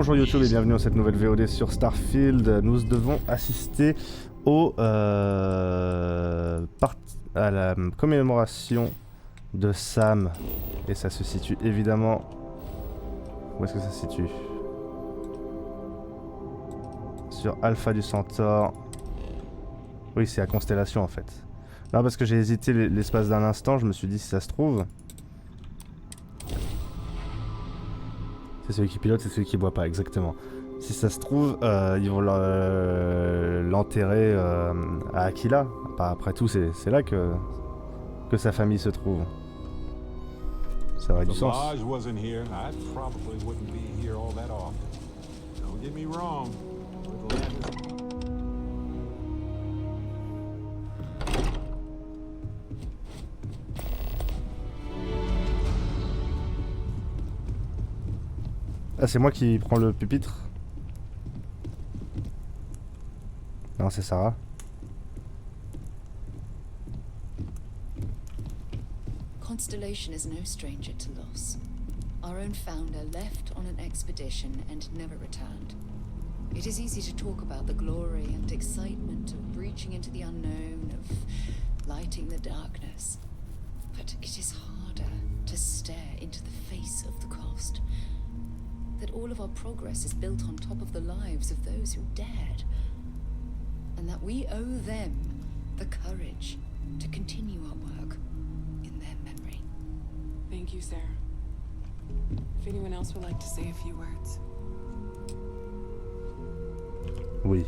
Bonjour YouTube et bienvenue dans cette nouvelle VOD sur Starfield. Nous devons assister à la commémoration de Sam. Et ça se situe évidemment... Où est-ce que ça se situe? Sur Alpha du Centaure. Oui, c'est à Constellation en fait. Non, parce que j'ai hésité l'espace d'un instant, je me suis dit si ça se trouve... C'est celui qui pilote, c'est celui qui boit pas, exactement. Si ça se trouve, ils vont l'enterrer à Aquila. Après tout, c'est là que sa famille se trouve. Ça aurait du sens. Ah, c'est moi qui prends le pupitre? Non, c'est Sarah. Constellation is no stranger to loss. Our own founder left on an expedition and never returned. It is easy to talk about the glory and excitement of breaching into the unknown, of lighting the darkness. But it is harder to stare into the face of the cost. That all of our progress is built on top of the lives of those who dared. And that we owe them the courage to continue our work in their memory. Thank you, Sarah. If anyone else would like to say a few words. Oui.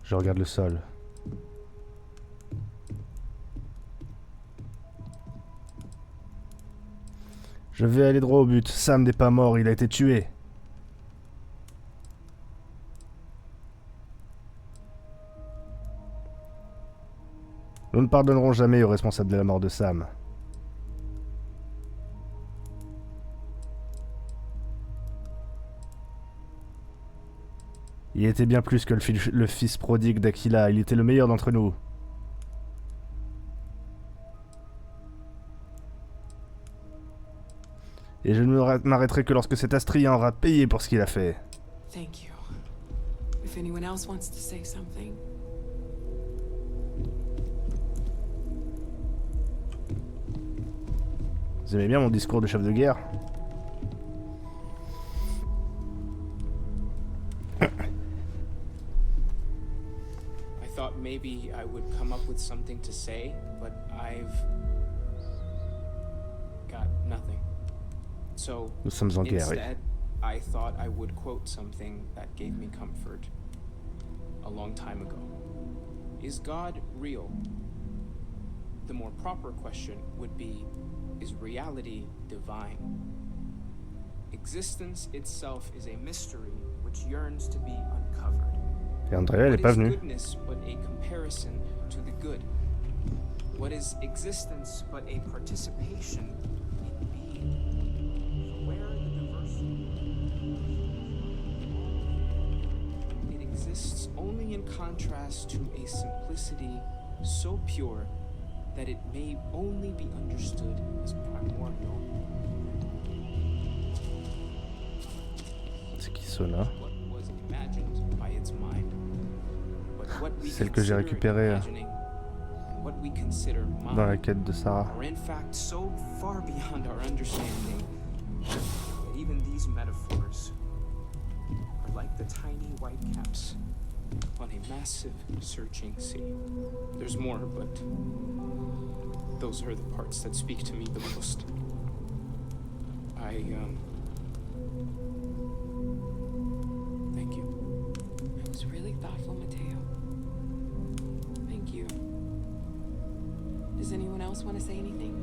Je regarde le sol. Je vais aller droit au but. Sam n'est pas mort, il a été tué. Nous ne pardonnerons jamais aux responsables de la mort de Sam. Il était bien plus que le fils prodigue d'Aquila, il était le meilleur d'entre nous. Et je ne m'arrêterai que lorsque cet Astrien aura payé pour ce qu'il a fait. Thank you. If anyone else wants to say something. Vous aimez bien mon discours de chef de guerre? I thought maybe I would come up with something to say, but I've got nothing. So Nous sommes en guerre, oui. instead, I thought I would quote something that gave me comfort a long time ago. Is God real? The more proper question would be, is reality divine? Existence itself is a mystery which yearns to be uncovered. Et Andrea, elle est pas venue. What is goodness but a comparison to the good? What is existence but a participation in being? Where the diversity? It exists only in contrast to a simplicity so pure that it may only be understood as primordial. C'est qui cela? What was imagined by its mind. But what we Celle que j'ai consider récupérée imagining and what we consider dans la mind quête de Sarah. are in fact so far beyond our understanding that even these metaphors are like the tiny white caps on a massive searching sea. There's more, but those are the parts that speak to me the most. Thank you. It was really thoughtful, Mateo. Thank you. Does anyone else want to say anything?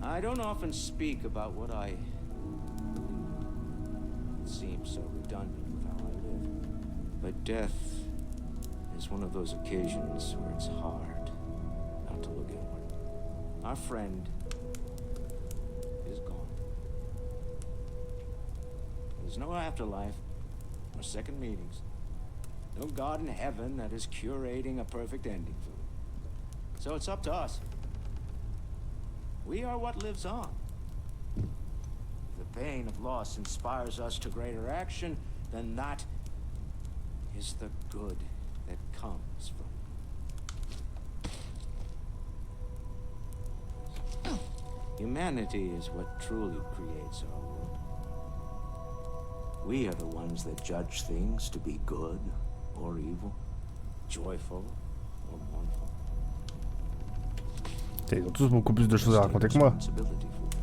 I don't often speak about what I... It seems so redundant with how I live. But death is one of those occasions where it's hard not to look inward. our friend is gone. There's no afterlife, no second meetings, no God in heaven that is curating a perfect ending for them. So it's up to us. We are what lives on. If the pain of loss inspires us to greater action, then that is the good that comes from it. Humanity is what truly creates our world. We are the ones that judge things to be good or evil, joyful or mournful. Ils ont tous beaucoup plus de choses à raconter que moi. Responsibility for it.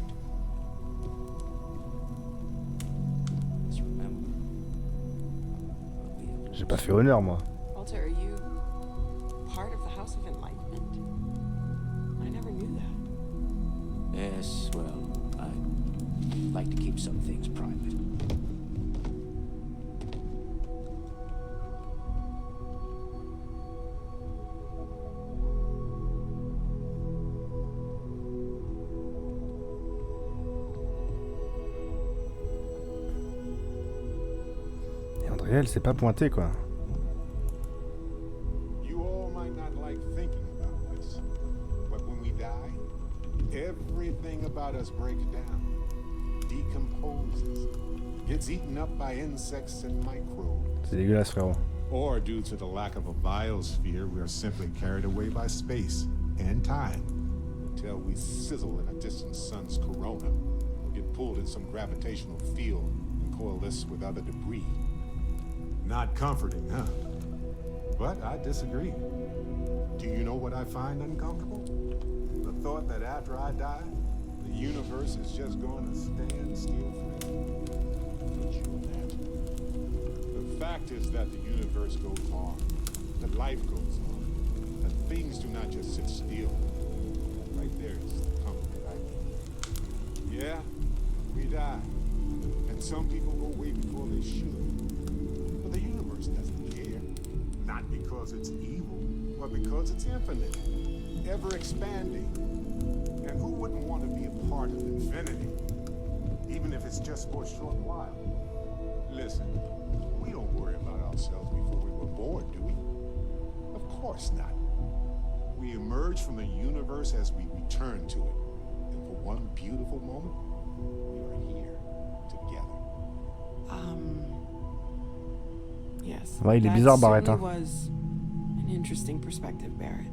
Let's remember what we have J'ai pas fait honneur, moi. Walter, are you part of the House of Enlightenment? I never knew that. Yes, well, I like to keep some things private. Et André, elle s'est pas pointée, quoi. You all might not like thinking about this, but when we die, everything about us breaks down, decomposes, gets eaten up by insects and microbes. C'est dégueulasse, frérot. Or due to the lack of a biosphere, we are simply carried away by space and time until we sizzle in a distant sun's corona or get pulled in some gravitational field and coalesce with other debris. Not comforting, huh? But I disagree. Do you know what I find uncomfortable? The thought that after I die, the universe is just going to stand still forever. Could you imagine? The fact is that the universe goes on, that life goes on, that things do not just sit still. Right there is the comfort I need. Yeah, we die, and some people go way before they should. But the universe doesn't care, not because it's evil, but because it's infinite, ever expanding. And who wouldn't want to be a part of infinity, even if it's just for a short while? Listen, we don't worry about ourselves before we were born, do we? Of course not. We emerge from the universe as we return to it. And for one beautiful moment, we are here together. Yes. Ouais, il est that bizarre, Barrett, certainly hein. was an interesting perspective, Barrett.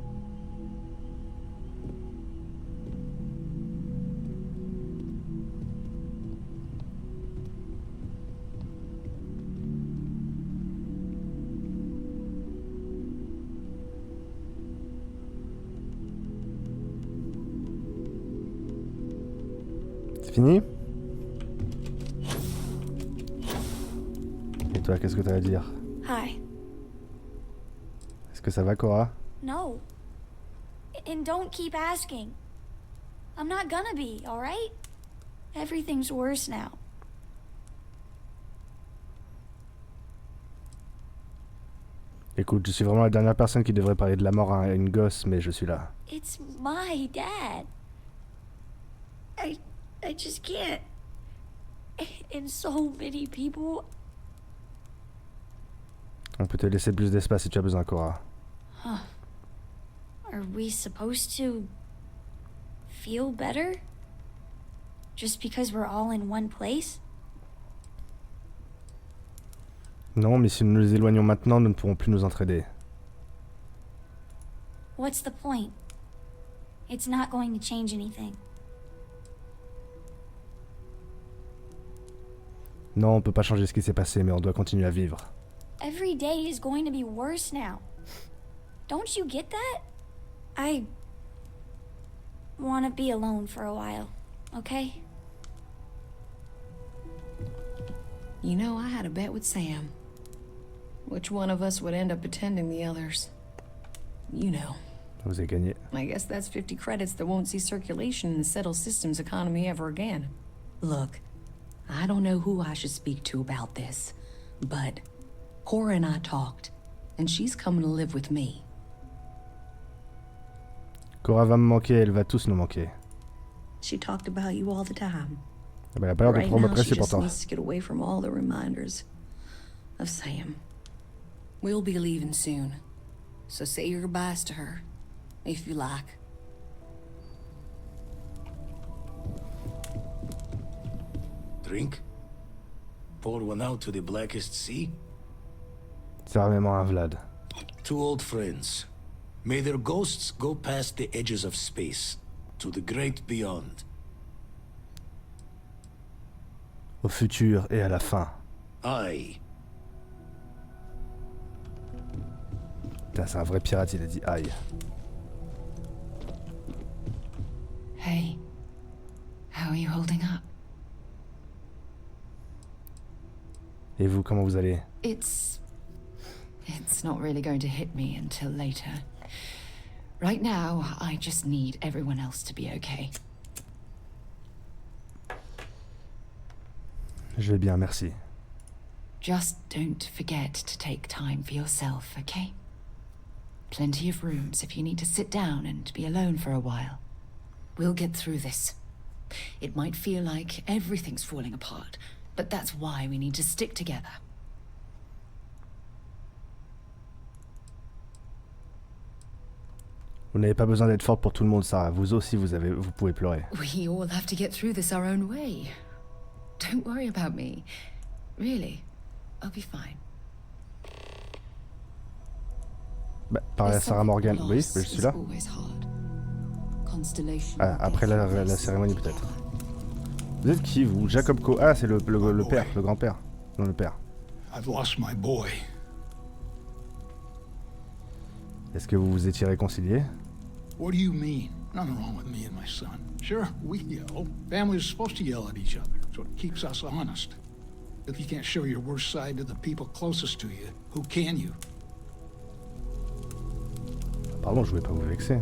C'est fini? Et toi, qu'est-ce que t'as à dire? Hi. Est-ce que ça va, Cora? No. And don't keep asking. I'm not gonna be, alright? Everything's worse now. Écoute, je suis vraiment la dernière personne qui devrait parler de la mort à une gosse, mais je suis là. It's my dad. I just can't. And so many people. On peut te laisser plus d'espace si tu as besoin, Cora. Are we supposed to feel better? Just because we're all in one place? Non, mais si nous nous éloignons maintenant, nous ne pourrons plus nous entraider. What's the point? It's not going to change anything. Non, on peut pas changer ce qui s'est passé, mais on doit continuer à vivre. Every day is going to be worse now. Don't you get that? I want to be alone for a while, okay? You know, I had a bet with Sam. Which one of us would end up attending the others? You know. Vous avez gagné. I guess that's 50 credits that won't see circulation in the settled systems economy ever again. Look, I don't know who I should speak to about this, but Cora and I talked, and she's coming to live with me. Cora va me manquer, elle va tous nous manquer. She talked about you all the time. Ah bah, elle a pas l'air de Right trop now, she m'apprécier just pourtant. needs to get away from all the reminders of Sam. We'll be leaving soon, so say your goodbyes to her, if you like. Drink? Pour one out to the blackest sea? Servez-moi un Vlad. Two old friends. May their ghosts go past the edges of space, to the great beyond. Au futur et à la fin. Aye. Putain, c'est un vrai pirate, il a dit aïe. Hey, how are you holding up? Et vous, comment vous allez? It's not really going to hit me until later. Right now, I just need everyone else to be okay. Je vais bien, merci. Just don't forget to take time for yourself, okay? Plenty of rooms if you need to sit down and be alone for a while. We'll get through this. It might feel like everything's falling apart, but that's why we need to stick together. Vous n'avez pas besoin d'être forte pour tout le monde, Sarah. Vous aussi, vous pouvez pleurer. We all have to get through this our own way. Don't worry about me. Really, I'll be fine. Bah, pareil à Sarah Morgan. Oui, je suis là. Ah, après la cérémonie peut-être. Vous êtes qui, vous? Jacob Coe. Ah, c'est le père, le grand-père. Non, le père. I've lost my boy. Est-ce que vous vous étiez réconciliés? What do you mean? Nothing wrong with me and my son. Sure, we yell. Families are supposed to yell at each other, so it keeps us honest. If you can't show your worst side to the people closest to you, who can you? Pardon, je voulais pas vous vexer.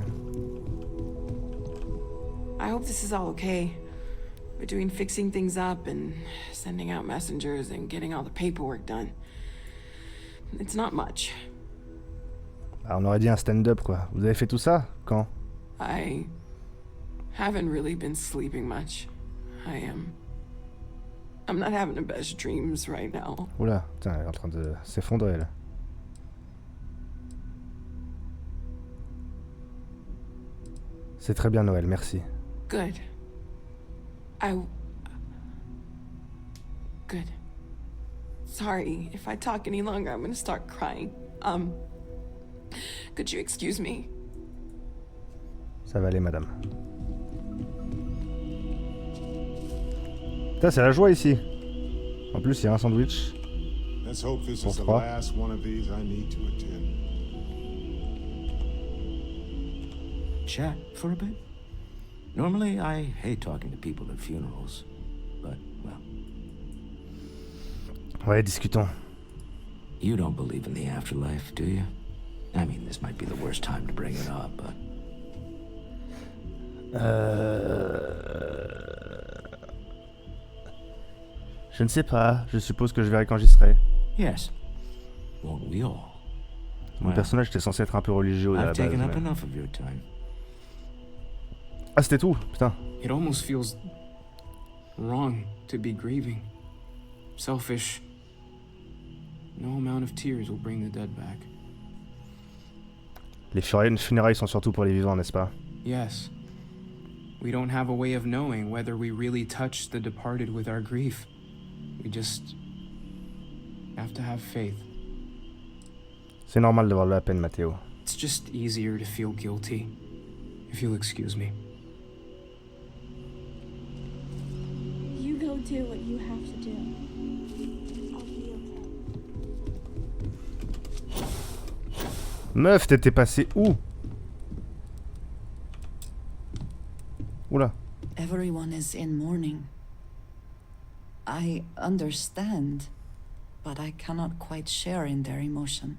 I hope this is all okay. Between fixing things up and sending out messengers and getting all the paperwork done. It's not much. Ah, on aurait dit un stand-up, quoi. Vous avez fait tout ça? Quand? I haven't really been sleeping much. I'm not having the best dreams right now. Oula, putain, elle est en train de s'effondrer, là. C'est très bien, Noël, merci. Good. Good. Sorry, if I talk any longer, I'm gonna start crying. Could you excuse me? Ça va aller, madame. Putain, c'est la joie ici. En plus, il y a un sandwich. Let's hope this Pour is the trois. last one of these I need to attend. Chat for a bit? Normally, I hate talking to people at funerals, but, well, Ouais, discutons. you don't believe in the afterlife, do you? I mean, this might be the worst time to bring it up, but... Je ne sais pas. Je suppose que je verrai quand j'y serai. Yes. Won't we all? Mon Well, personnage était censé être un peu religieux à la I've base. taken up mais- enough of your time. Ah, c'était tout. Putain. It almost feels wrong to be grieving. Selfish. No amount of tears will bring the dead back. Les funérailles sont surtout pour les vivants, n'est-ce pas? Yes. We don't have a way of knowing whether we really touch the departed with our grief. We just have to have faith. C'est normal d'avoir de la peine, Mathéo. It's just easier to feel guilty, if you'll excuse me. You go do what you have to do. I'll be okay. Meuf, t'étais passé où? Oula. Everyone is in mourning. I understand, but I cannot quite share in their emotion.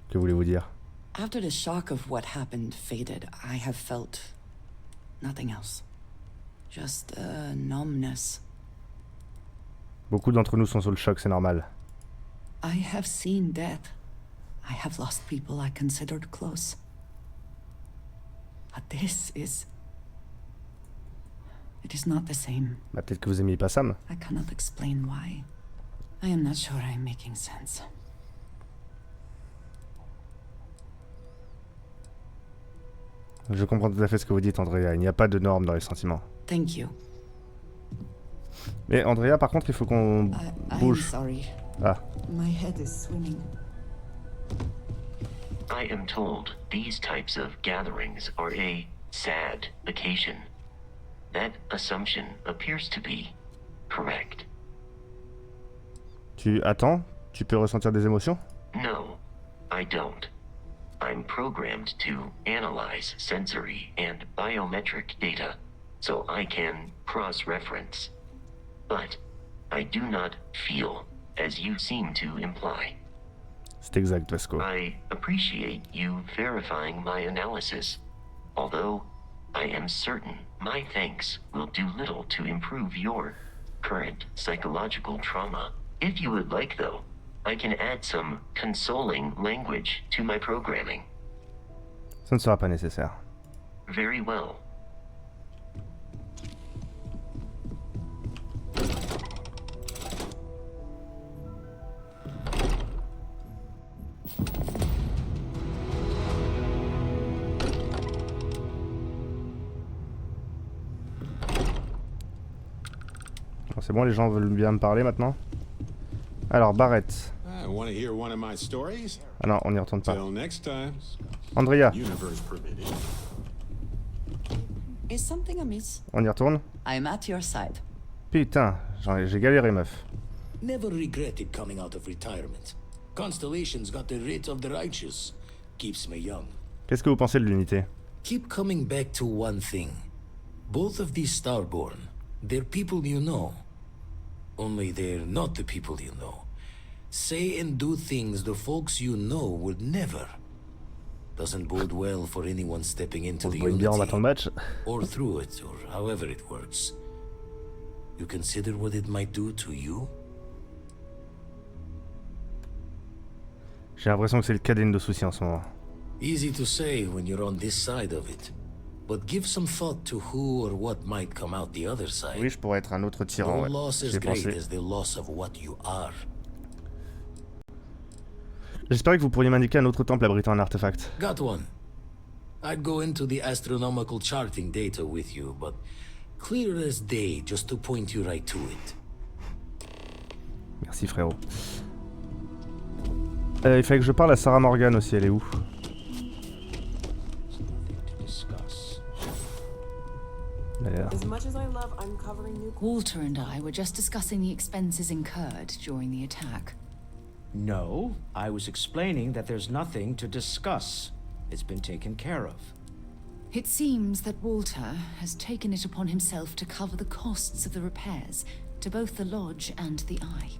Que voulez-vous dire? After the shock of what happened faded, I have felt nothing else. Just a numbness. Beaucoup d'entre nous sont sous le choc, c'est normal. I have seen death. I have lost people I considered close. But this is... It is not the same. Bah peut-être que vous aimiez pas Sam. I cannot explain why. I am not sure I am making sense. Je comprends tout à fait ce que vous dites, Andrea. Il n'y a pas de normes dans les sentiments. Thank you. Mais Andrea, par contre, il faut qu'on bouge. I'm sorry. Ah. My head is swimming. I am told these types of gatherings are a sad occasion. That assumption appears to be correct. Tu attends? Tu peux ressentir des émotions? No, I don't. I'm programmed to analyze sensory and biometric data, so I can cross-reference. But I do not feel, as you seem to imply. C'est exact, Vasco. I appreciate you verifying my analysis, although I am certain my thanks will do little to improve your current psychological trauma. If you would like, though, I can add some consoling language to my programming. Ça ne sera pas nécessaire. Very well. Bon, c'est bon, les gens veulent bien me parler maintenant. Alors, Barrett. I want to hear one of my stories. Ah non, on n'y retourne pas. Till next time. Andrea, Universe permitted. Is something amiss? on y retourne? I'm at your side. Putain, j'ai galéré, meuf. Never regretted coming out of retirement. Constellation's got the writ of the righteous. Keeps me young. Qu'est-ce que vous pensez de l'unité? Keep coming back to one thing. Both of these Starborn, they're people you know. Only they're not the people you know. Say and do things the folks you know would never. Doesn't bode well for anyone stepping into the bien en battant le match. or through it, or however it works. You consider what it might do to you? J'ai l'impression que c'est le cadet de soucis en ce moment. Easy to say when you're on this side of it. But give some thought to who or what might come out the other side. Oui, je pourrais être un autre tyran, No ouais. loss as J'ai great pensé. as the loss of what you are. J'espérais que vous pourriez m'indiquer un autre temple abritant un artefact. Got one. I'd go into the astronomical charting data with you, but clear as day just to point you right to it. Merci, frérot. Il fallait que je parle à Sarah Morgan aussi, elle est où? As much as I love uncovering new... Walter and I were just discussing the expenses incurred during the attack. No, I was explaining that there's nothing to discuss. It's been taken care of. It seems that Walter has taken it upon himself to cover the costs of the repairs to both the lodge and the eye,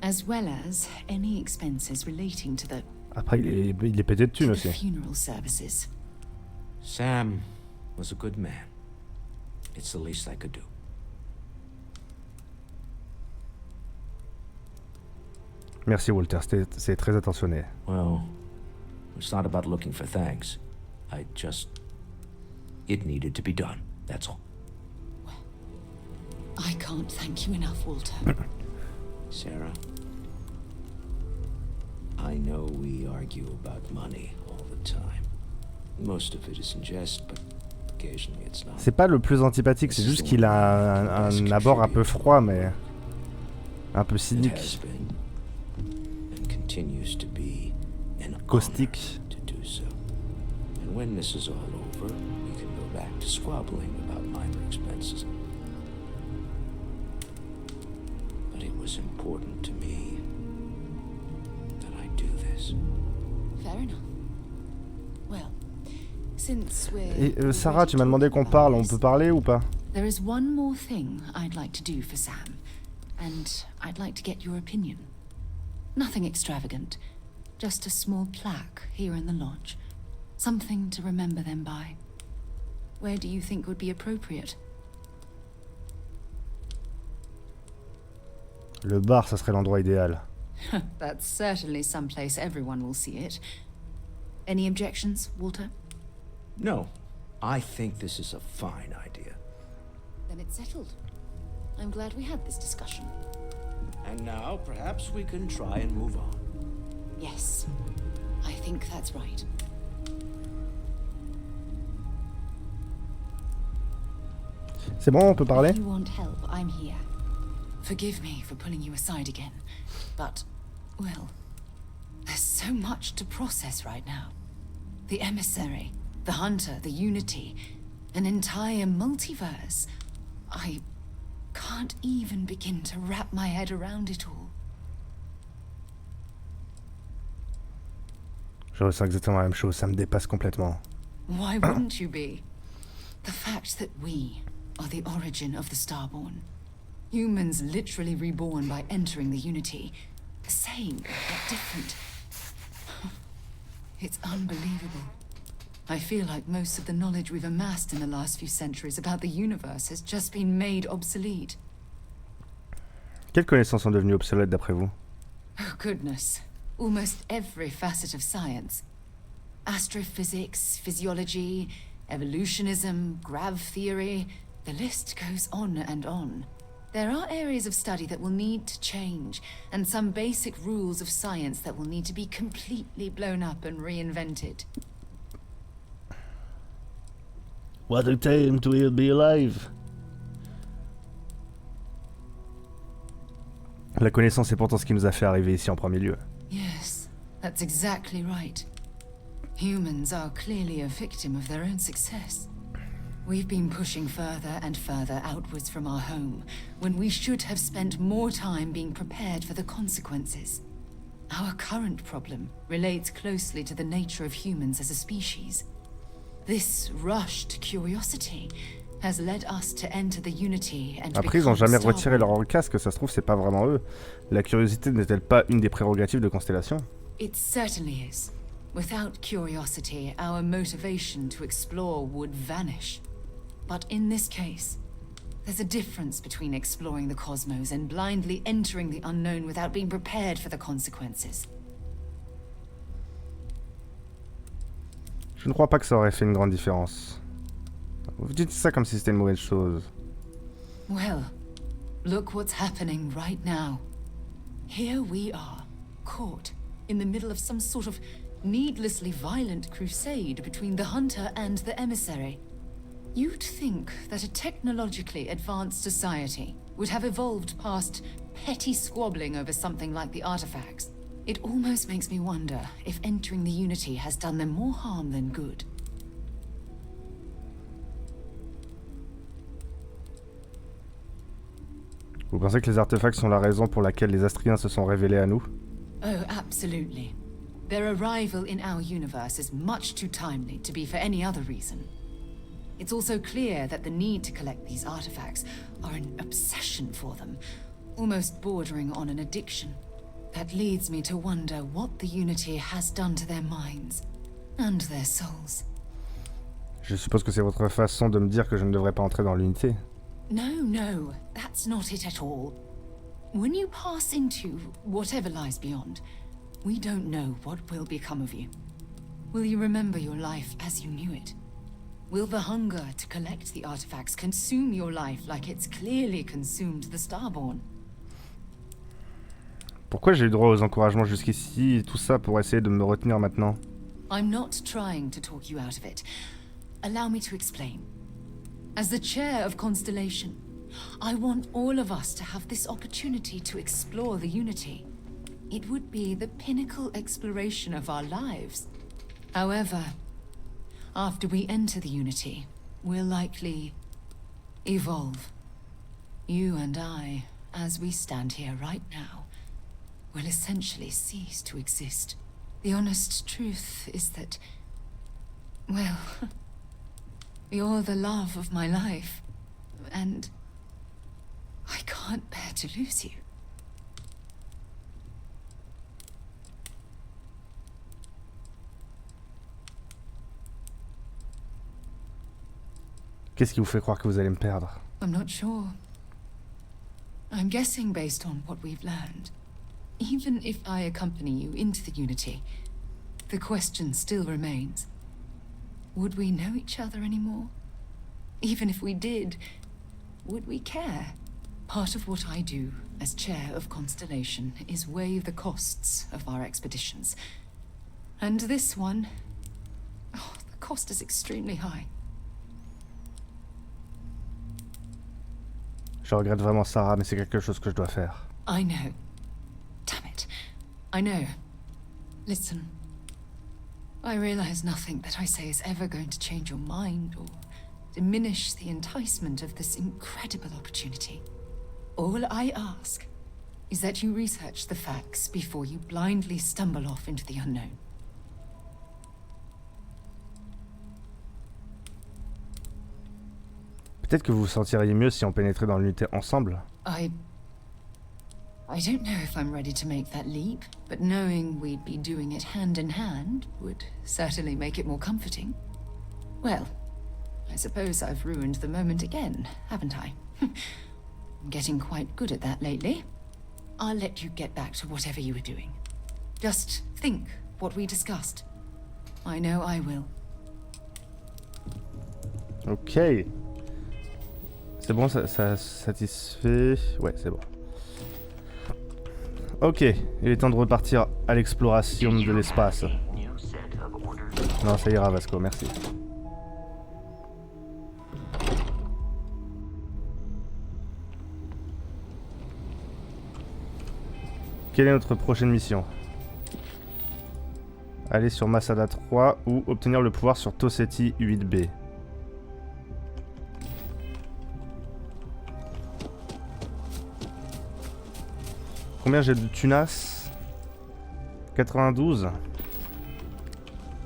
as well as any expenses relating to the Après, il est pété de thunes aussi. funeral services. Sam was a good man. It's the least I could do. Merci, Walter, c'est très attentionné. Well, it's not about looking for thanks. It needed to be done, that's all. I can't thank you enough, Walter. Sarah, I know we argue about money all the time. Most of it is in jest, but occasionally it's not. C'est pas le plus antipathique, c'est juste qu'il a un abord un peu froid, mais un peu cynique. Continues to be an caustique. To do so. And when this is all over, we can go back to squabbling about minor expenses. But it was important to me that I do this. Fair enough. Well, since we're... Et Sarah, tu m'as demandé qu'on parle, on peut parler ou pas? There is one more thing I'd like to do for Sam, and I'd like to get your opinion. Nothing extravagant, just a small plaque here in the lodge. Something to remember them by. Where do you think would be appropriate? Le bar, ça serait l'endroit idéal. That's certainly someplace everyone will see it. Any objections, Walter? No. I think this is a fine idea. Then it's settled. I'm glad we had this discussion. And now, perhaps we can try and move on. Yes, I think that's right. C'est bon, on peut parler? If you want help, I'm here. Forgive me for pulling you aside again, but, well, there's so much to process right now. The emissary, the hunter, the unity, an entire multiverse. I can't even begin to wrap my head around it all. Je ressens exactement la même chose, ça me dépasse complètement. Why wouldn't you be? The fact that we are the origin of the Starborn. Humans literally reborn by entering the Unity. The same, but different. It's unbelievable. I feel like most of the knowledge we've amassed in the last few centuries about the universe has just been made obsolete. Quelles connaissances sont devenues obsolètes d'après vous? Oh goodness. Almost every facet of science. Astrophysics, physiology, evolutionism, grav theory. The list goes on and on. There are areas of study that will need to change, and some basic rules of science that will need to be completely blown up and reinvented. What a time to be alive! La connaissance est pourtant ce qui nous a fait arriver ici en premier lieu. Yes, that's exactly right. Humans are clearly a victim of their own success. We've been pushing further and further outwards from our home, when we should have spent more time being prepared for the consequences. Our current problem relates closely to the nature of humans as a species. This rushed curiosity has led us to enter the Unity and Après, ils ont jamais retiré leur casque, ça se trouve, c'est pas vraiment eux. La curiosité n'est-elle pas une des prérogatives de Constellation? It certainly is. Without curiosity, our motivation to explore would vanish. But in this case, there's a difference between exploring the cosmos and blindly entering the unknown without being prepared for the consequences. Je ne crois pas que ça aurait fait une grande différence. Vous dites ça comme si c'était une mauvaise chose. Well, look what's happening right now. Here we are, caught in the middle of some sort of needlessly violent crusade between the hunter and the emissary. You'd think that a technologically advanced society would have evolved past petty squabbling over something like the artifacts. It almost makes me wonder if entering the Unity has done them more harm than good. Vous pensez que les artefacts sont la raison pour laquelle les Astriens se sont révélés à nous? Oh, absolutely. Their arrival in our universe is much too timely to be for any other reason. It's also clear that the need to collect these artifacts are an obsession for them, almost bordering on an addiction. That leads me to wonder what the Unity has done to their minds and their souls. Je suppose que c'est votre façon de me dire que je ne devrais pas entrer dans l'unité. No, that's not it at all. When you pass into whatever lies beyond, we don't know what will become of you. Will you remember your life as you knew it? Will the hunger to collect the artifacts consume your life like it's clearly consumed the Starborn? Pourquoi j'ai eu droit aux encouragements jusqu'ici et tout ça pour essayer de me retenir maintenant? I'm not trying to talk you out of it. Allow me to explain. As the chair of Constellation, I want all of us to have this opportunity to explore the Unity. It would be the pinnacle exploration of our lives. However, after we enter the Unity, we'll likely evolve. You and I, as we stand here right now, will essentially cease to exist. The honest truth is that, well, you're the love of my life, and I can't bear to lose you. Qu'est-ce qui vous fait croire que vous allez me perdre? I'm not sure. I'm guessing based on what we've learned. Even if I accompany you into the Unity, the question still remains. would we know each other anymore? Even if we did, would we care? Part of what I do as chair of Constellation is weigh the costs of our expeditions. And this one, oh, the cost is extremely high. Je regrette vraiment Sarah, mais c'est quelque chose que je dois faire. I know. Damn it. I know. Listen. I realize nothing that I say is ever going to change your mind or diminish the enticement of this incredible opportunity. All I ask is that you research the facts before you blindly stumble off into the unknown. Peut-être que vous vous sentiriez mieux si on pénétrait dans l'unité ensemble. I don't know if I'm ready to make that leap, but knowing we'd be doing it hand in hand would certainly make it more comforting. Well, I suppose I've ruined the moment again, haven't I? I'm getting quite good at that lately. I'll let you get back to whatever you were doing. Just think what we discussed. I know I will. Ok. C'est bon, ça satisfait... Ouais, c'est bon. Ok, il est temps de repartir à l'exploration de l'espace. Non, ça ira, Vasco, merci. Quelle est notre prochaine mission? Aller sur Masada 3 ou obtenir le pouvoir sur Toseti 8B. Combien j'ai de tunas? 92.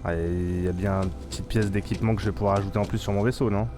Il y a bien une petite pièce d'équipement que je vais pouvoir ajouter en plus sur mon vaisseau, non?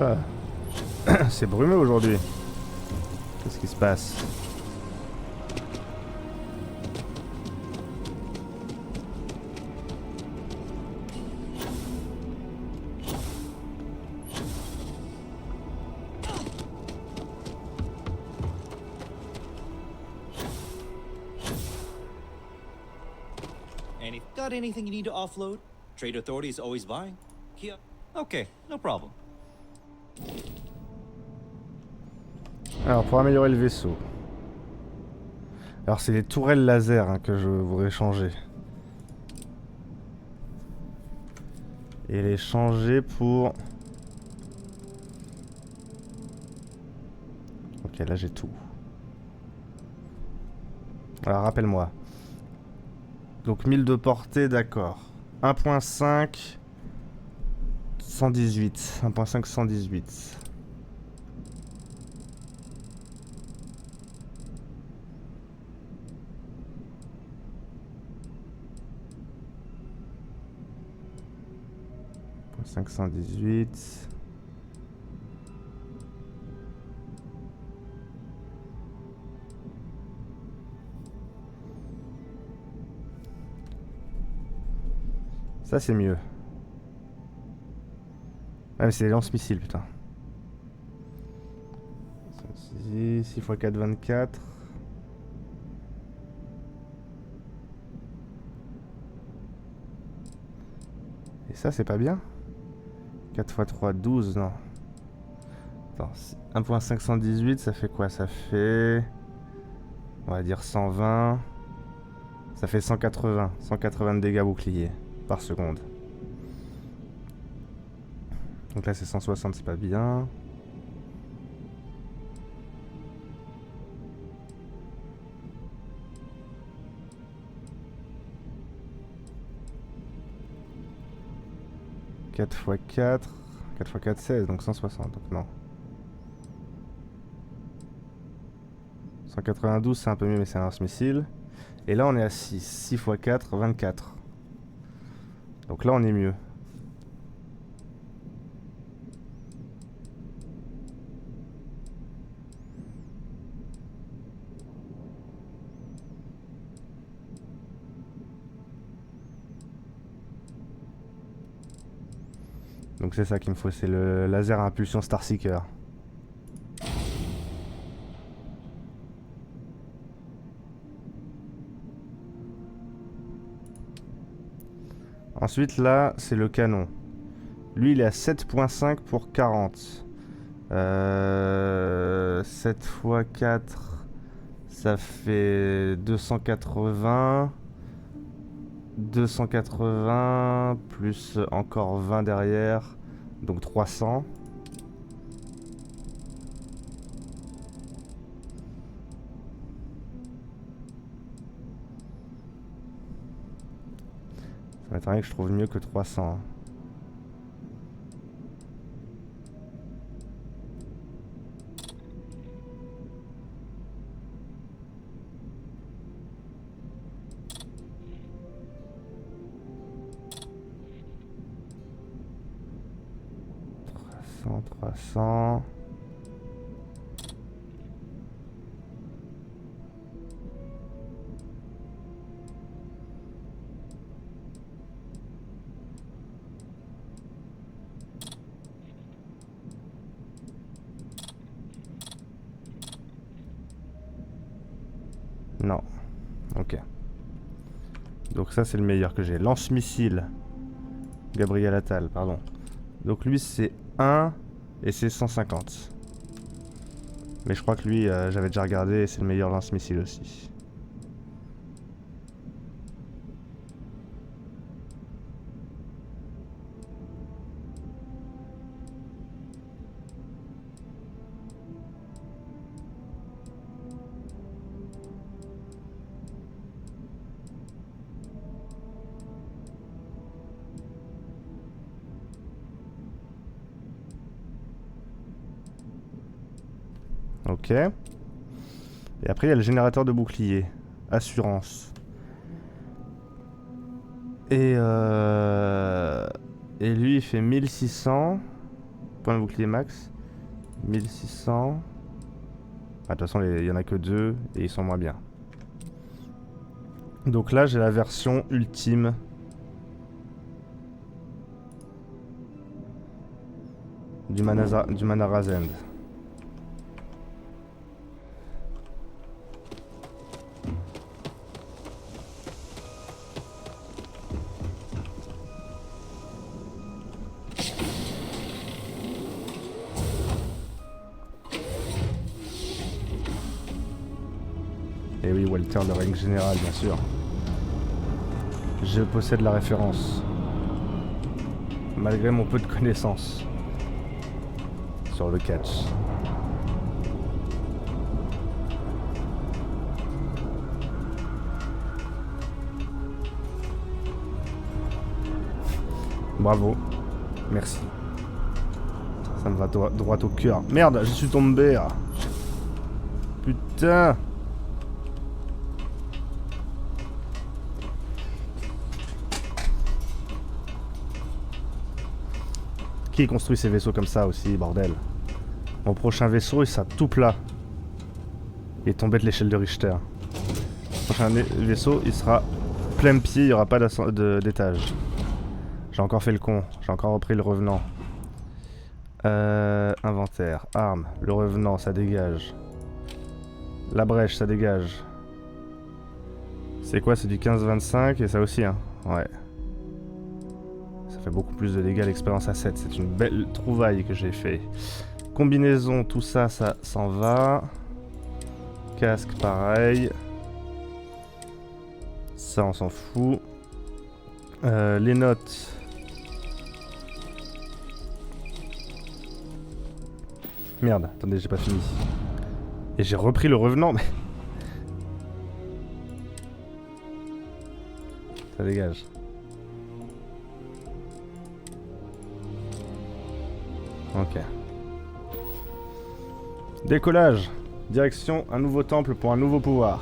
Ah. C'est brumeux aujourd'hui. Qu'est-ce qui se passe? Got anything you need to offload? Trade Authority is always buying. Yeah. Okay, no problem. Alors pour améliorer le vaisseau. Alors c'est les tourelles laser hein, que je voudrais changer. Et les changer pour... Ok, là j'ai tout. Alors rappelle-moi. Donc 1000 de portée, d'accord. 1.5... 118. 1.5 118. .518. Ça c'est mieux. Ah mais c'est les lance-missiles putain. 6 x 4 24. Et ça c'est pas bien. 4 x 3 12 non. Attends, 1.518 ça fait quoi? Ça fait... On va dire 120. Ça fait 180. 180 de dégâts boucliers par seconde. Donc là c'est 160, c'est pas bien. 4 x 4. 4 x 4, 16, donc 160, donc non. 192, c'est un peu mieux, mais c'est un lance-missile. Et là, on est à 6. 6 x 4, 24. Donc là, on est mieux. Donc c'est ça qu'il me faut, c'est le laser à impulsion Starseeker. Ensuite là, c'est le canon. Lui il est à 7.5 pour 40. 7 x 4, ça fait 280. 280 plus encore 20 derrière, donc 300. Ça m'étonnerait que je trouve mieux que 300. « 300. Non. Ok. Donc ça c'est le meilleur que j'ai. Lance-missile. Gabriel Attal, pardon. Donc lui c'est 1 et c'est 150. Mais je crois que lui, j'avais déjà regardé et c'est le meilleur lance-missile aussi. Ok. Et après, il y a le générateur de bouclier. Assurance. Et lui, il fait 1600. Point de bouclier max. 1600. Ah, de toute façon, il y en a que 2 et ils sont moins bien. Donc là, j'ai la version ultime. Du Manarazend. Et oui, Walter, le règne général, bien sûr. Je possède la référence. Malgré mon peu de connaissances. Sur le catch. Bravo. Merci. Ça me va droit au cœur. Merde, je suis tombé. Ah. Putain. Qui construit ces vaisseaux comme ça aussi, bordel? Mon prochain vaisseau, il sera tout plat. Il est tombé de l'échelle de Richter. Mon prochain vaisseau, il sera plein pied, il n'y aura pas d'étage. J'ai encore fait le con, j'ai encore repris le revenant. Inventaire, armes, le revenant, ça dégage. La brèche, ça dégage. C'est quoi? C'est du 15-25 et ça aussi, hein? Ouais. Ça fait beaucoup plus de dégâts, l'expérience à 7. C'est une belle trouvaille que j'ai fait. Combinaison, tout ça, ça s'en va. Casque, pareil. Ça, on s'en fout. Les notes. Merde, attendez, j'ai pas fini. Et j'ai repris le revenant, mais... Ça dégage. Ok. Décollage. Direction un nouveau temple pour un nouveau pouvoir.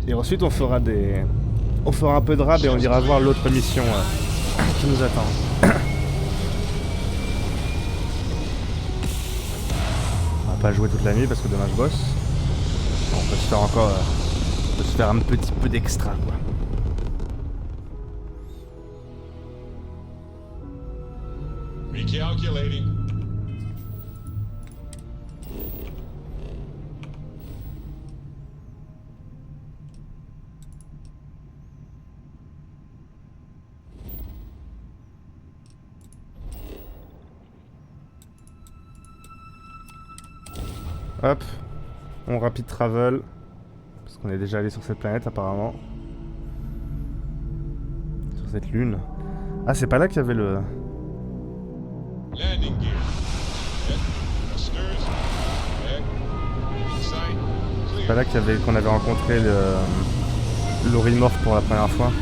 Et ensuite on fera des... On fera un peu de rab et on ira voir l'autre mission qui nous attend. On va pas jouer toute la nuit parce que demain je bosse. On peut se faire encore... on peut se faire un petit peu d'extra quoi. Recalculating. Hop, on rapide travel. Parce qu'on est déjà allé sur cette planète apparemment. Sur cette lune. Ah, c'est pas là qu'il y avait le... Landing gear. Set. Thrusters. Back. Insight. C'est pas là qu'on avait rencontré l'Orimorph pour la première fois.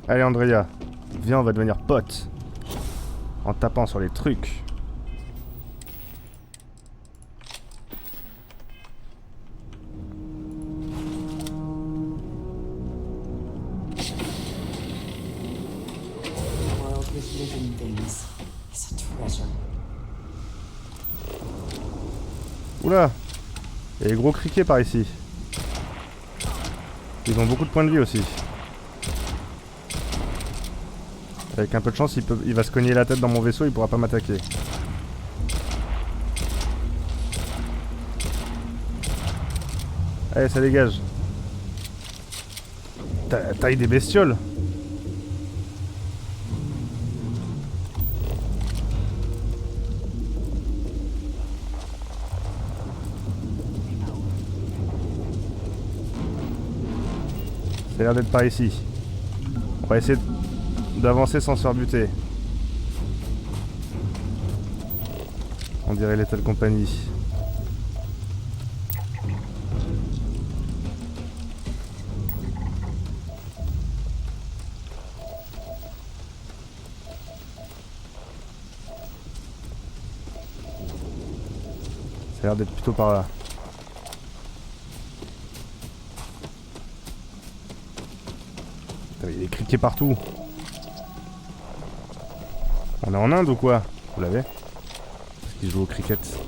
Allez Andrea, viens on va devenir potes. En tapant sur les trucs. Oula, il y a des gros criquets par ici. Ils ont beaucoup de points de vie aussi. Avec un peu de chance, il va se cogner la tête dans mon vaisseau, il pourra pas m'attaquer. Allez, ça dégage. Taille des bestioles. Ça a l'air d'être par ici. On va essayer d'avancer sans se faire buter. On dirait Lethal Company. Ça a l'air d'être plutôt par là. Putain, il y a des criquets partout. On est en Inde ou quoi? Vous l'avez? Parce qu'il joue au cricket. Ça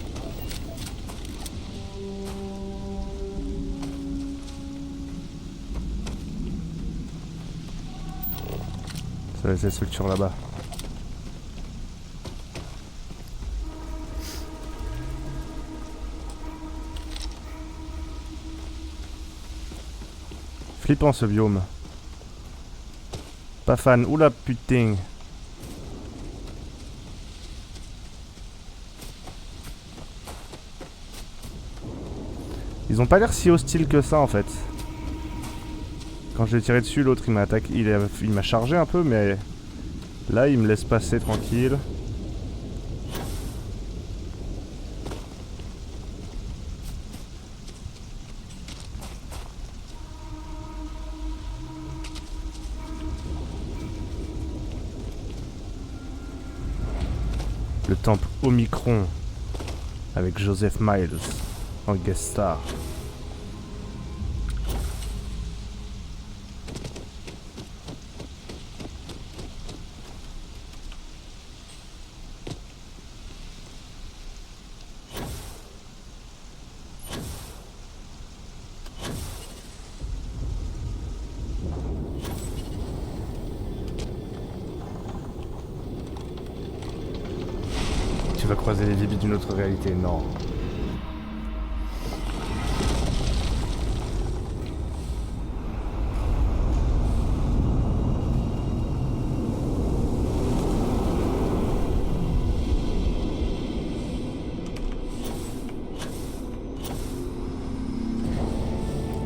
va être cette structure là-bas. Flippant ce biome. Pas fan. Oula putain. Ils ont pas l'air si hostiles que ça en fait. Quand j'ai tiré dessus, l'autre il m'a attaqué, il m'a chargé un peu, mais là il me laisse passer tranquille. Le temple Omicron avec Joseph Miles en guest star. Tu vas croiser les débits d'une autre réalité, non.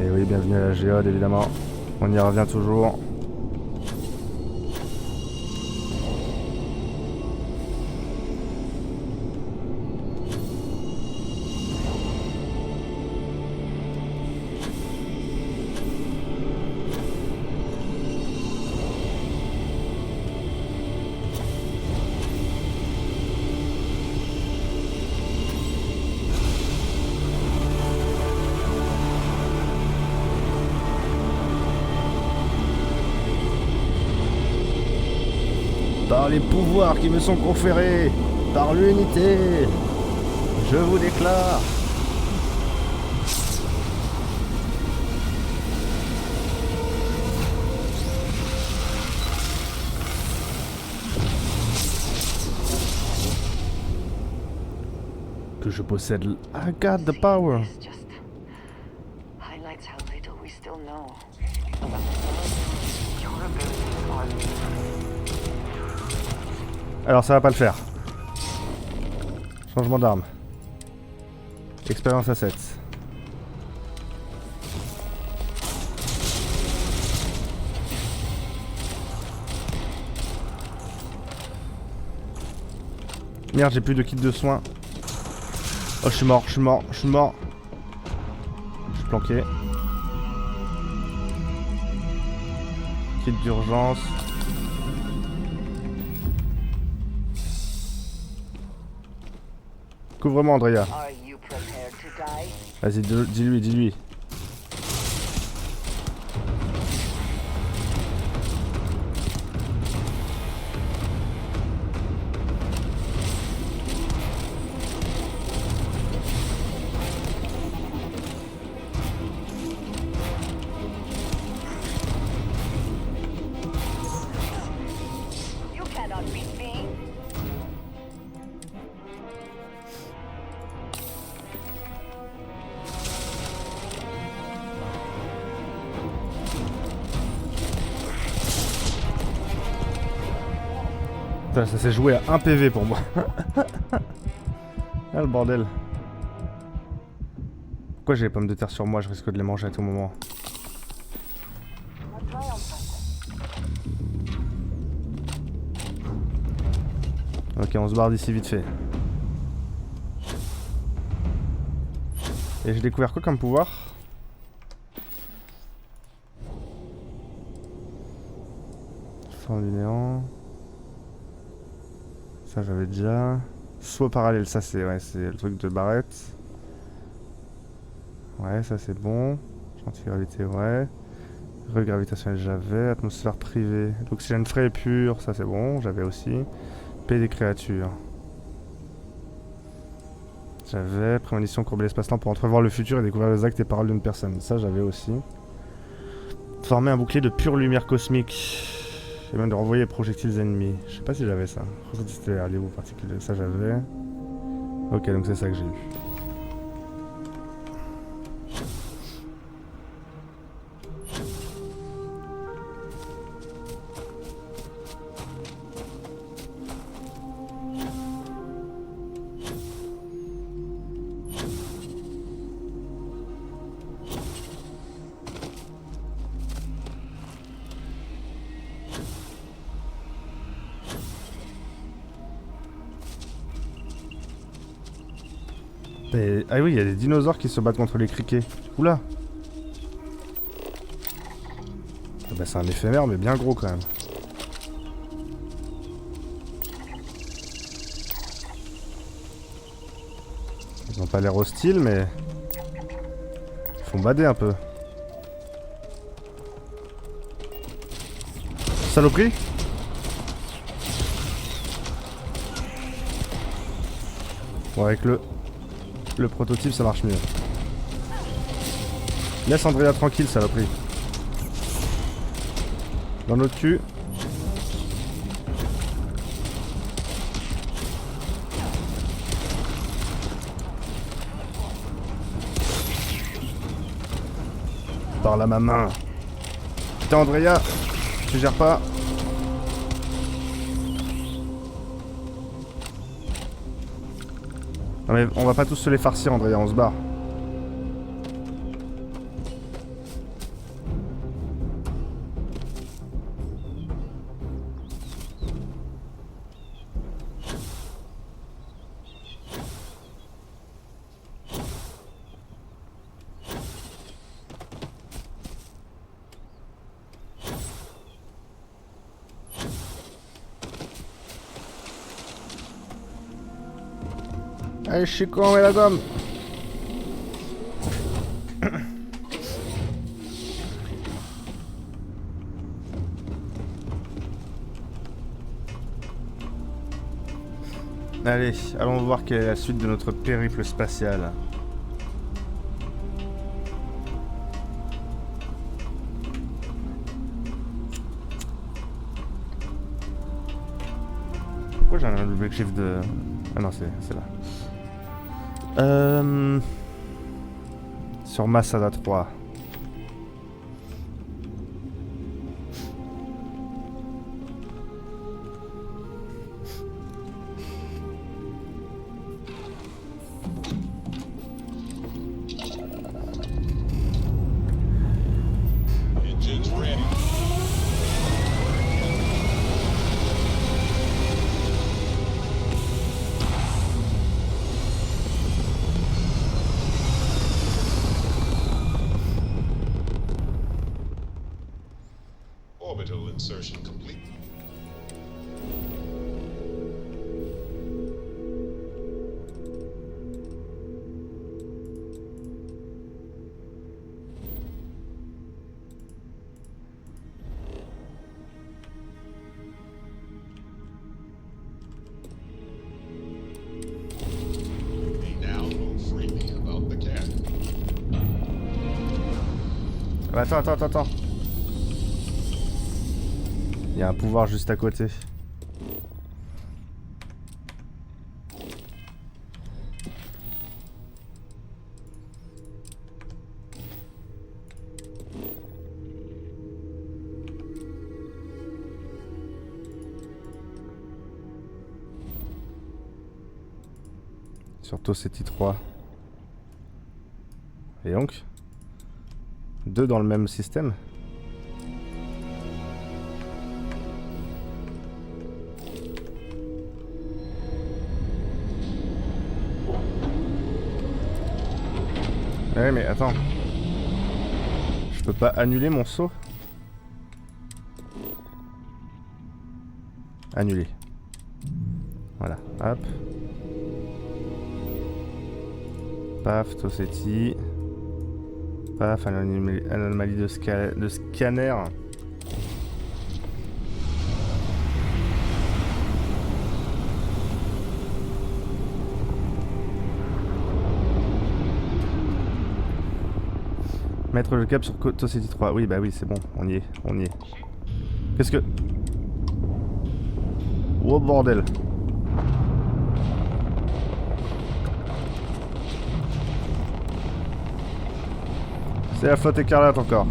Et oui, bienvenue à la géode évidemment. On y revient toujours. les pouvoirs qui me sont conférés par l'unité, je vous déclare. Que je possède I got the power. Alors ça va pas le faire. Changement d'arme. Expérience à 7. Merde, j'ai plus de kit de soins. Oh, je suis mort, je suis mort, je suis mort. Je suis planqué. Kit d'urgence. Couvre-moi, Andrea. Vas-y, dis-lui, dis-lui. Putain, ça s'est joué à 1 PV pour moi. Ah le bordel. Pourquoi j'ai les pommes de terre sur moi? Je risque de les manger à tout moment. Ok, on se barre d'ici vite fait. Et j'ai découvert quoi comme pouvoir? Fin du néant. Ça j'avais déjà. Soit parallèle, ça c'est ouais, c'est le truc de Barrett. Ouais, ça c'est bon. Antigravité, ouais. Regravitationnel, j'avais. Atmosphère privée. L'oxygène frais et pur, ça c'est bon, j'avais aussi. Paix des créatures. J'avais. Prémonition courber l'espace-temps pour entrevoir le futur et découvrir les actes et paroles d'une personne. Ça j'avais aussi. Former un bouclier de pure lumière cosmique. Et même de renvoyer les projectiles ennemis. Je sais pas si j'avais ça. Ressenti stellaire, lié aux particules. Ça j'avais. Ok, donc c'est ça que j'ai eu. Et... ah oui, il y a des dinosaures qui se battent contre les criquets. Oula. Ah bah c'est un éphémère mais bien gros quand même. Ils ont pas l'air hostiles mais... ils font bader un peu. Saloperie. Bon avec le prototype ça marche mieux. Laisse Andrea tranquille, saloperie. Dans notre cul. Par là ma main. Putain Andrea, tu gères pas. Non mais on va pas tous se les farcir Andrea, on se barre. Allez, je suis con, et la gomme. Allez, allons voir quelle est la suite de notre périple spatial. Pourquoi j'ai un objectif de... Ah non, c'est là. Sur Masada 3. Orbital insertion complete. They now know freely about the cat. Attends. Il y a un pouvoir juste à côté. Surtout cet I3. Et donc 2 dans le même système. Ouais mais attends. Je peux pas annuler mon saut? Annuler. Voilà, hop. Paf, Tossetti. Paf, anomalie de scanner. Mettre le cap sur Tossetti 3. Oui, bah oui, c'est bon, on y est. Qu'est-ce que... Oh bordel. C'est la flotte écarlate encore.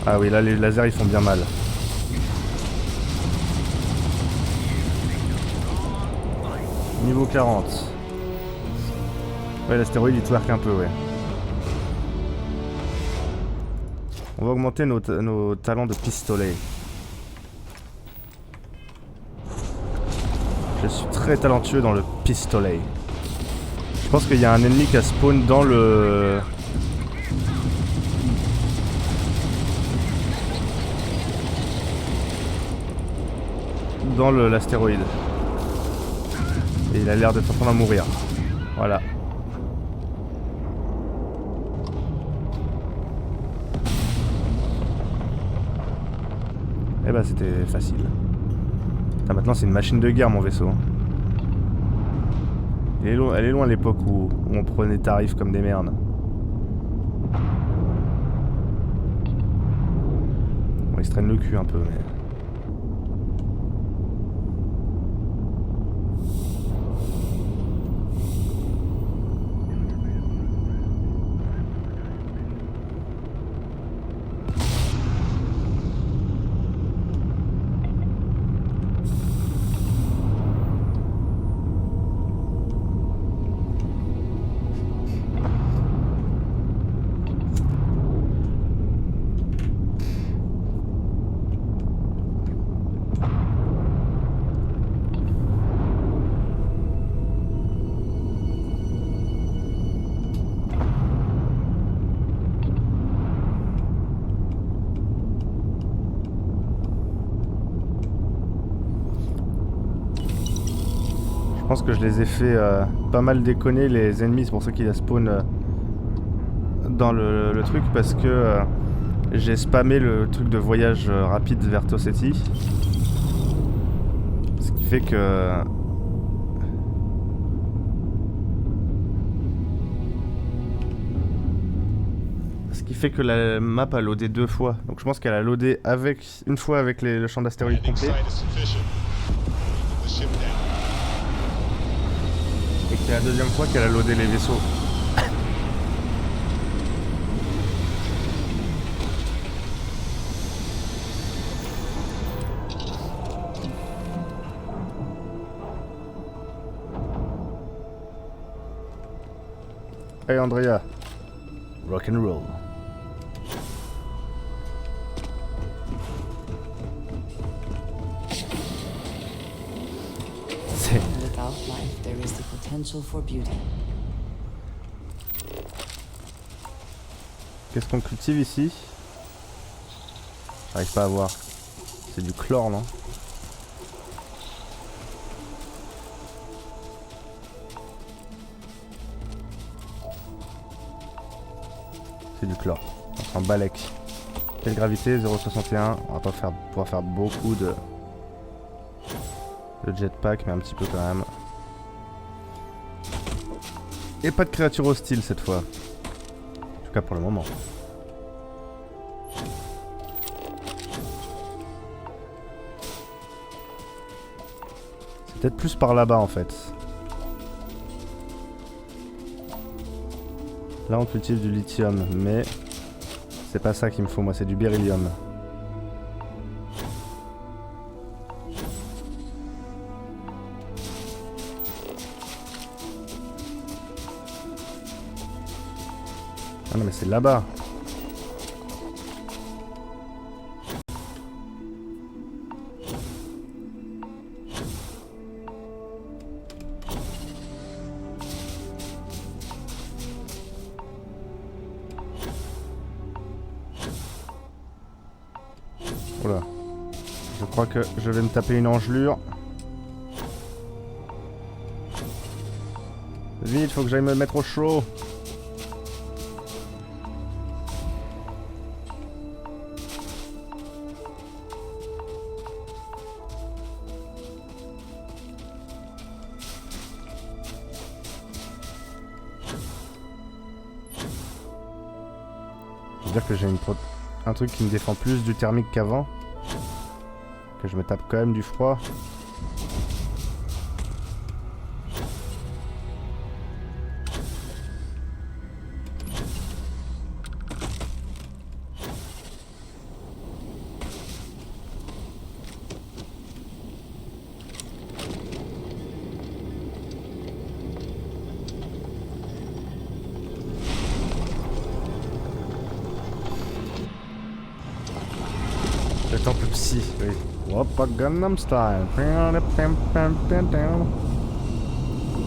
Ah oui, là les lasers ils font bien mal. Niveau 40. Ouais, l'astéroïde il twerk un peu, ouais. On va augmenter nos talents de pistolet. Je suis très talentueux dans le pistolet. Je pense qu'il y a un ennemi qui a spawn dans le... dans l'astéroïde. Et il a l'air d'être en train de mourir. Voilà. Eh bah c'était facile. Ah, maintenant c'est une machine de guerre mon vaisseau. Elle est loin l'époque où on prenait tarifs comme des merdes. Bon, il se traîne le cul un peu mais... Je pense que je les ai fait pas mal déconner les ennemis, c'est pour ça qu'il a spawn dans le truc, parce que J'ai spammé le truc de voyage rapide vers Tossetti. Ce qui fait que... la map a loadé 2 fois. Donc je pense qu'elle a loadé avec une fois avec le champ d'astéroïdes complet. Et que c'est la deuxième fois qu'elle a loadé les vaisseaux. Hey Andrea, rock and roll. Without life, there is the potential for beauty. Qu'est-ce qu'on cultive ici? J'arrive pas à voir. C'est du chlore, non? C'est du chlore. Un balèque. Quelle gravité? 0,61. On va pas pouvoir faire beaucoup de jetpack, mais un petit peu quand même. Et pas de créatures hostiles cette fois. En tout cas pour le moment. C'est peut-être plus par là-bas en fait. Là on cultive du lithium, mais c'est pas ça qu'il me faut, moi c'est du beryllium. Ah non mais c'est là-bas. Voilà. Je crois que je vais me taper une engelure. Vite, faut que j'aille me mettre au chaud. C'est-à-dire que j'ai un truc qui me défend plus du thermique qu'avant. Que je me tape quand même du froid. Le temple psy, oui. Wop, Gangnam Style.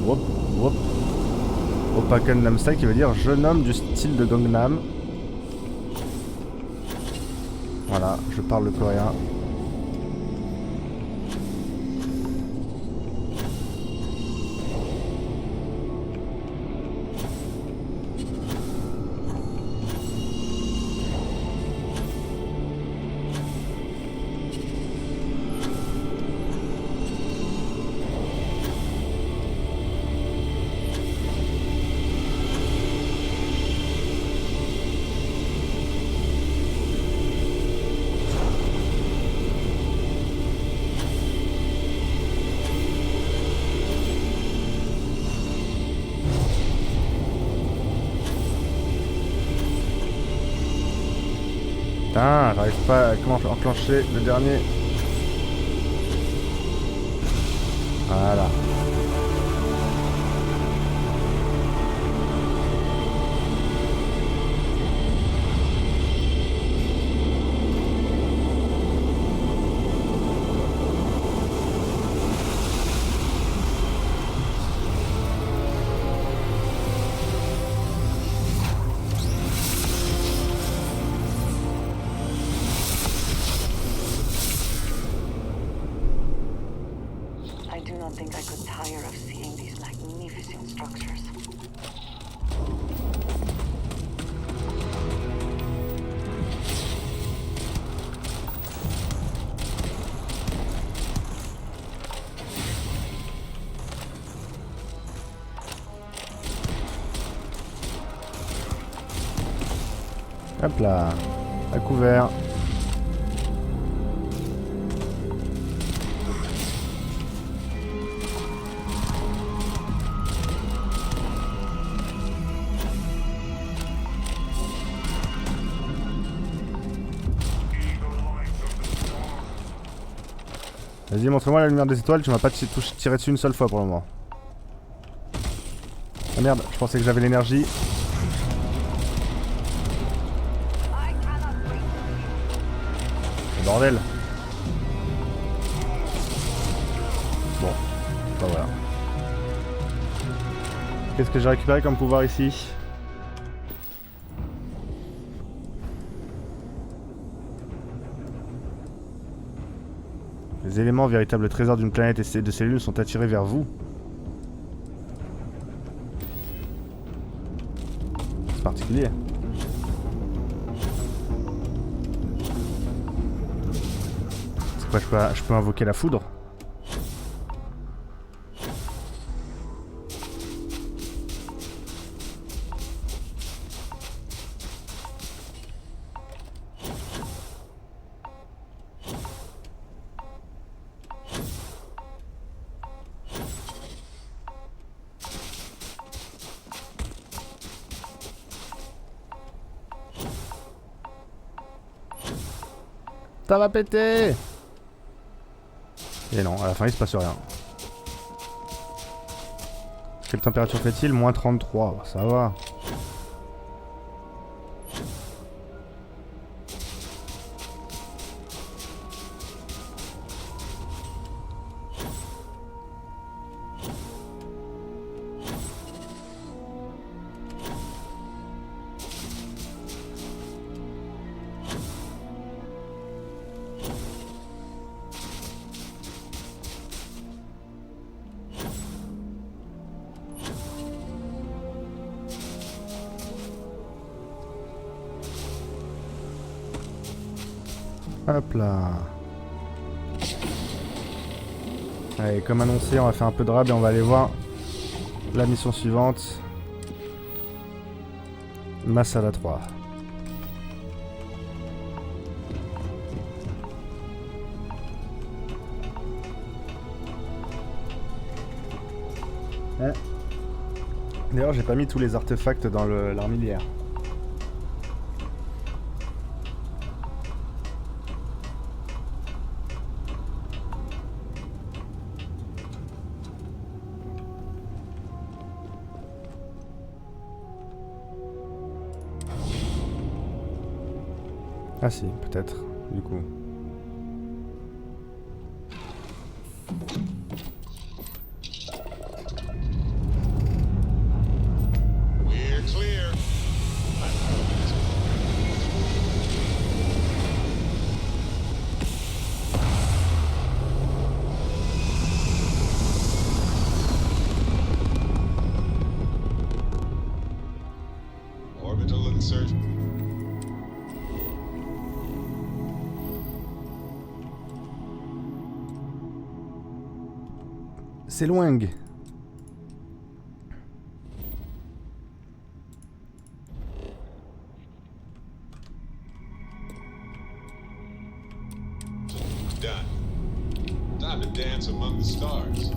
Wop, wop. Oppa Gangnam Style qui veut dire jeune homme du style de Gangnam. Voilà, je parle le coréen. Putain, j'arrive pas à comment enclencher le dernier. Voilà. Hop là, à couvert. Vas-y, montre-moi la lumière des étoiles, tu m'as pas tiré dessus une seule fois pour le moment. Ah merde, je pensais que j'avais l'énergie. Bordel. Bon, bah voilà. Qu'est-ce que j'ai récupéré comme pouvoir ici? Les éléments, véritables trésors d'une planète et de cellules sont attirés vers vous. C'est particulier. C'est quoi, je peux invoquer la foudre? Ça va péter! Et non, à la fin il se passe rien. Quelle température fait-il? Moins 33, ça va. Hop là. Allez, comme annoncé, on va faire un peu de rab et on va aller voir la mission suivante. Masala 3. D'ailleurs, j'ai pas mis tous les artefacts dans l'armilière. Ah si, peut-être, du coup. We're clear. Orbital insertion. C'est loin. Done. Time to dance among the stars.